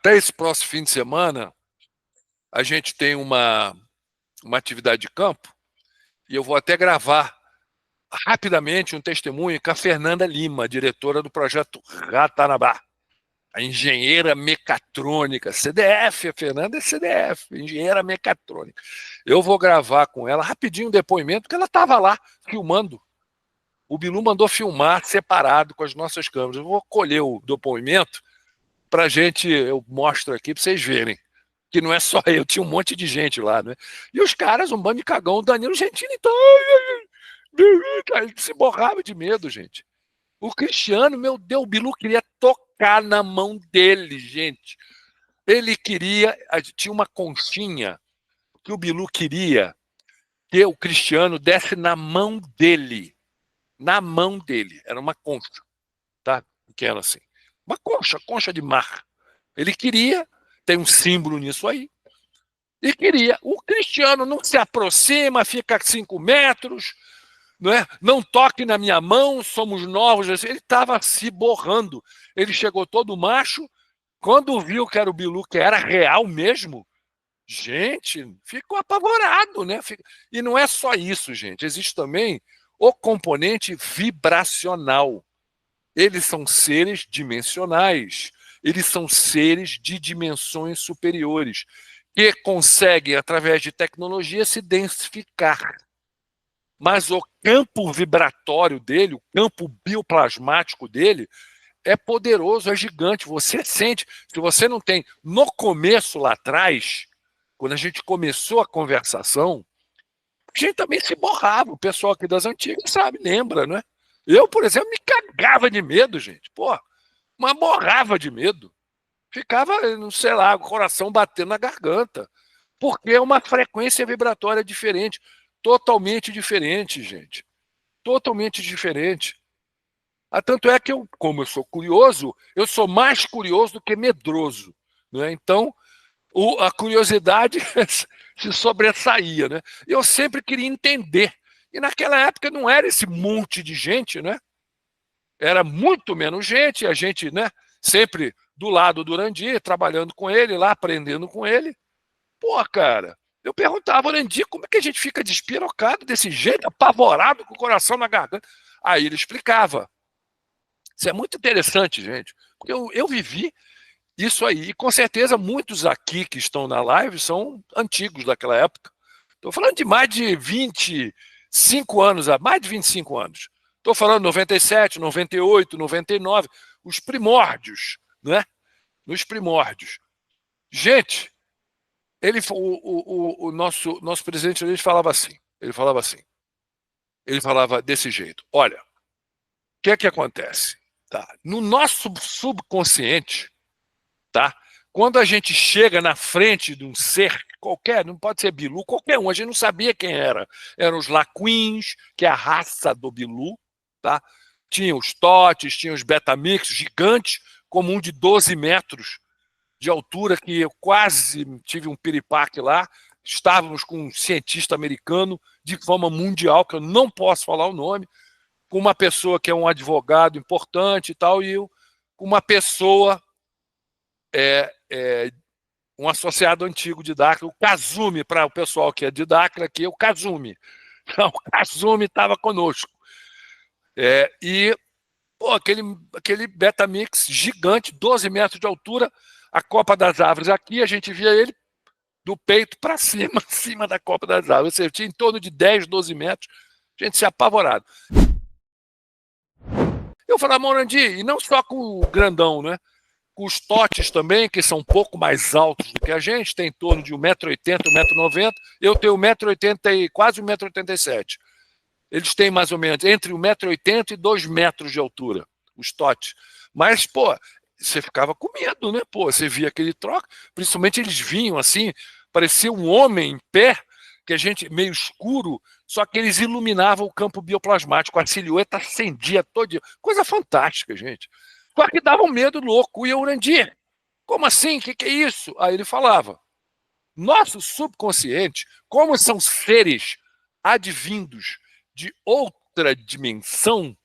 Até esse próximo fim de semana, a gente tem uma atividade de campo e eu vou até gravar rapidamente um testemunho com a Fernanda Lima, diretora do projeto Ratanabá, a engenheira mecatrônica, CDF, a Fernanda é CDF, engenheira mecatrônica. Eu vou gravar com ela rapidinho um depoimento, porque ela estava lá filmando. O Bilu mandou filmar separado com as nossas câmeras. Eu vou colher o depoimento para a gente, eu mostro aqui para vocês verem. Que não é só eu, tinha um monte de gente lá, né? E os caras, um bando de cagão, o Danilo Gentili, então, ele se borrava de medo, gente. O Cristiano, meu Deus, o Bilu queria tocar na mão dele, gente. Ele queria, tinha uma conchinha que o Bilu queria que o Cristiano desse na mão dele. Na mão dele. Era uma concha, tá? Pequena assim. Uma concha de mar. Ele queria, tem um símbolo nisso aí, e queria. O Cristiano não se aproxima, fica a 5 metros, não toque na minha mão, somos novos. Ele estava se borrando. Ele chegou todo macho, quando viu que era o Bilu, que era real mesmo, gente, ficou apavorado, né? E não é só isso, gente. Existe também o componente vibracional. Eles são seres dimensionais. Eles são seres de dimensões superiores que conseguem, através de tecnologia, se densificar. Mas o campo vibratório dele, o campo bioplasmático dele, é poderoso, é gigante. Você sente, se você não tem, no começo lá atrás, quando a gente começou a conversação, a gente também se borrava. O pessoal aqui das antigas sabe, lembra, né? Eu, por exemplo, me cagava de medo, gente. Pô, mas borrava de medo. Ficava, não sei lá, o coração batendo na garganta. Porque é uma frequência vibratória diferente. Totalmente diferente, gente. Totalmente diferente. Tanto é que eu, como eu sou curioso, eu sou mais curioso do que medroso. Né? Então, a curiosidade se sobressaía. Né? Eu sempre queria entender. E naquela época não era esse monte de gente, né? Era muito menos gente, a gente, né, sempre do lado do Urandir, trabalhando com ele lá, aprendendo com ele. Pô, cara, eu perguntava, Urandir, como é que a gente fica despirocado desse jeito, apavorado, com o coração na garganta? Aí ele explicava. Isso é muito interessante, gente, porque eu vivi isso aí, e com certeza muitos aqui que estão na live são antigos daquela época. Estou falando de mais de 25 anos, mais de 25 anos. Estou falando 97, 98, 99, os primórdios, né? Nos primórdios. Gente, o nosso presidente ele falava assim, ele falava desse jeito, olha, o que é que acontece? Tá? No nosso subconsciente, tá? Quando a gente chega na frente de um ser qualquer, não pode ser Bilu, qualquer um, a gente não sabia quem era. Eram os Laquins, que é a raça do Bilu, tá? Tinha os Totes, tinha os Betamix, gigantes, como um de 12 metros de altura, que eu quase tive um piripaque lá. Estávamos com um cientista americano de fama mundial, que eu não posso falar o nome, com uma pessoa que é um advogado importante e tal, e com uma pessoa um associado antigo de Dáquila, o Kazumi, para o pessoal que é de Dáquila, aqui é o Kazumi. Então, o Kazumi estava conosco. E pô, aquele Betamix gigante, 12 metros de altura, a Copa das Árvores aqui, a gente via ele do peito para cima, acima da Copa das Árvores. Ou seja, tinha em torno de 10, 12 metros, a gente se apavorado. Eu falei, Morandi, e não só com o grandão, né? Com os Totes também, que são um pouco mais altos do que a gente, tem em torno de 1,80m, 1,90m. Eu tenho 1,80m e quase 1,87m. Eles têm mais ou menos entre 1,80m e 2 metros de altura, os Totes. Mas, pô, você ficava com medo, né? Pô, você via aquele troca, principalmente eles vinham assim, parecia um homem em pé, que a gente meio escuro, só que eles iluminavam o campo bioplasmático, a silhueta acendia todo dia. Coisa fantástica, gente. Só que dava um medo louco. E eu, Urandir, como assim? O que é isso? Aí ele falava, nosso subconsciente, como são seres advindos de outra dimensão,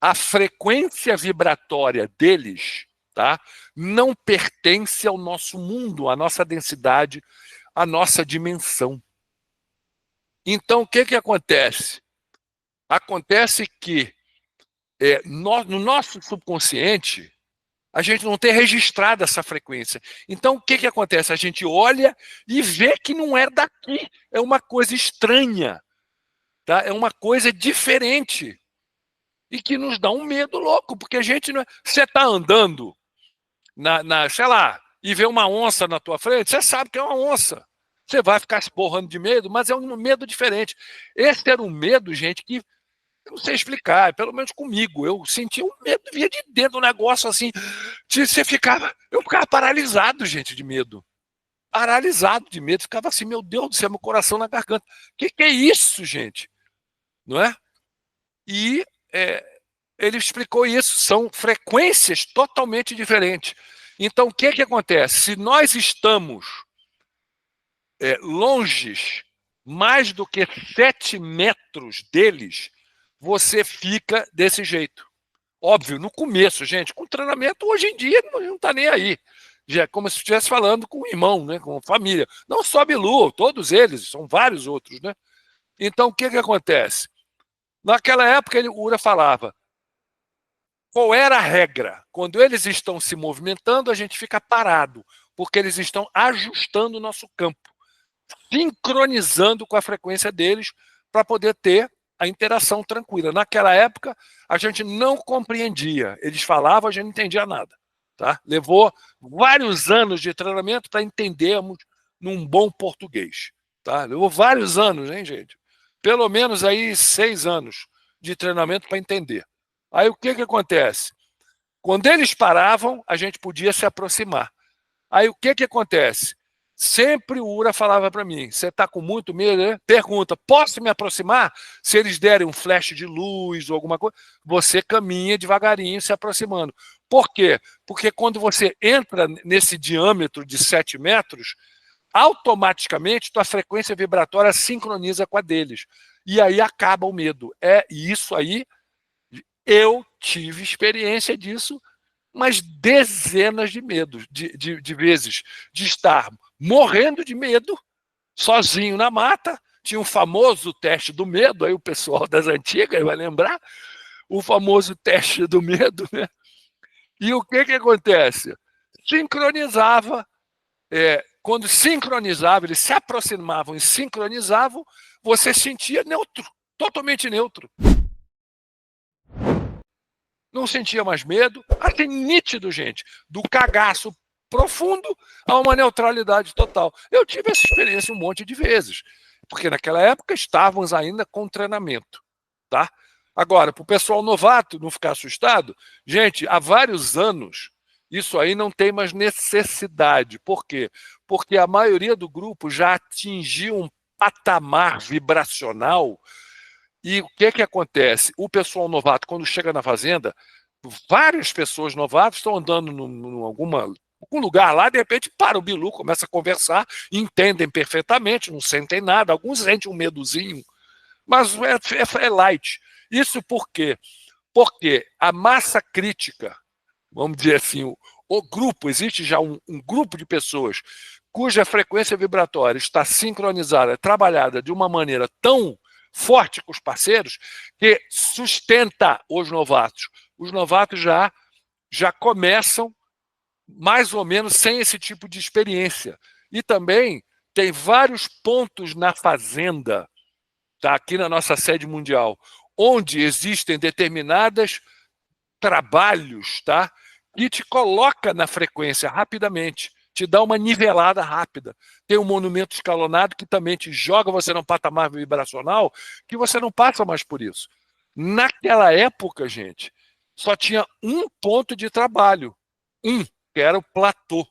a frequência vibratória deles tá? Não pertence ao nosso mundo, à nossa densidade, à nossa dimensão. Então, o que acontece? Acontece que no nosso subconsciente, a gente não tem registrado essa frequência. Então, o que acontece? A gente olha e vê que não é daqui, é uma coisa estranha, tá? É uma coisa diferente e que nos dá um medo louco, porque a gente não. Você está andando sei lá, e vê uma onça na tua frente, você sabe que é uma onça. Você vai ficar se borrando de medo, mas é um medo diferente. Esse era um medo, gente, que eu não sei explicar, pelo menos comigo. Eu sentia um medo, via de dentro do negócio assim. Eu ficava paralisado, gente, de medo. Paralisado de medo. Ficava assim, meu Deus do céu, meu coração na garganta. O que é isso, gente? Não é? E ele explicou isso. São frequências totalmente diferentes. Então, o que acontece? Se nós estamos longes mais do que 7 metros deles, você fica desse jeito. Óbvio, no começo, gente, com treinamento, hoje em dia não está nem aí. Já é como se estivesse falando com um irmão, né, com família. Não só Bilu, todos eles, são vários outros. Né? Então, o que acontece? Naquela época, o Ura falava, qual era a regra? Quando eles estão se movimentando, a gente fica parado, porque eles estão ajustando o nosso campo, sincronizando com a frequência deles para poder ter a interação tranquila. Naquela época, a gente não compreendia. Eles falavam, a gente não entendia nada. Tá? Levou vários anos de treinamento para entendermos num bom português. Tá? Levou vários anos, hein, gente? Pelo menos aí 6 anos de treinamento para entender. Aí o que acontece? Quando eles paravam, a gente podia se aproximar. Aí o que acontece? Sempre o Ura falava para mim, você está com muito medo, né? Pergunta, posso me aproximar? Se eles derem um flash de luz ou alguma coisa, você caminha devagarinho se aproximando. Por quê? Porque quando você entra nesse diâmetro de 7 metros, automaticamente tua frequência vibratória sincroniza com a deles. E aí acaba o medo. E isso aí, eu tive experiência disso, mas dezenas de medos, de vezes, de estar morrendo de medo, sozinho na mata. Tinha o famoso teste do medo, aí o pessoal das antigas vai lembrar, o famoso teste do medo, né? E o que acontece? Sincronizava, quando sincronizava, eles se aproximavam e sincronizavam, você sentia neutro, totalmente neutro. Não sentia mais medo, assim, nítido, gente, do cagaço profundo a uma neutralidade total. Eu tive essa experiência um monte de vezes, porque naquela época estávamos ainda com treinamento, tá? Agora, para o pessoal novato não ficar assustado, gente, há vários anos isso aí não tem mais necessidade. Por quê? Porque a maioria do grupo já atingiu um patamar vibracional. E o que acontece? O pessoal novato, quando chega na fazenda, várias pessoas novatas estão andando em algum lugar lá, de repente para o Bilu, começa a conversar, entendem perfeitamente, não sentem nada, alguns sentem um medozinho, mas é light. Isso por quê? Porque a massa crítica, vamos dizer assim, o grupo, existe já um grupo de pessoas cuja frequência vibratória está sincronizada, trabalhada de uma maneira tão forte com os parceiros, que sustenta os novatos. Os novatos já começam mais ou menos sem esse tipo de experiência. E também tem vários pontos na fazenda, tá, aqui na nossa sede mundial, onde existem determinados trabalhos, tá, que te coloca na frequência rapidamente, te dá uma nivelada rápida. Tem um monumento escalonado que também te joga você num patamar vibracional que você não passa mais por isso. Naquela época, gente, só tinha um ponto de trabalho. Que era o platô.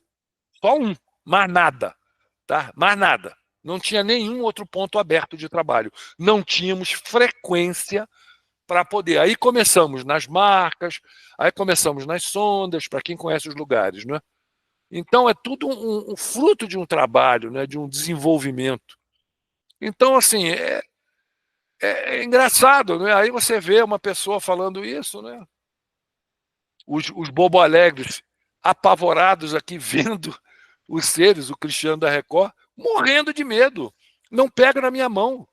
Só um, mais nada. Tá? Mais nada. Não tinha nenhum outro ponto aberto de trabalho. Não tínhamos frequência para poder. Aí começamos nas marcas, aí começamos nas sondas, para quem conhece os lugares. Né? Então, é tudo um fruto de um trabalho, né? De um desenvolvimento. Então, assim, é engraçado. Né? Aí você vê uma pessoa falando isso, né? Os bobo alegres. apavorados aqui vendo os seres, o Cristiano da Record, morrendo de medo. Não pega na minha mão.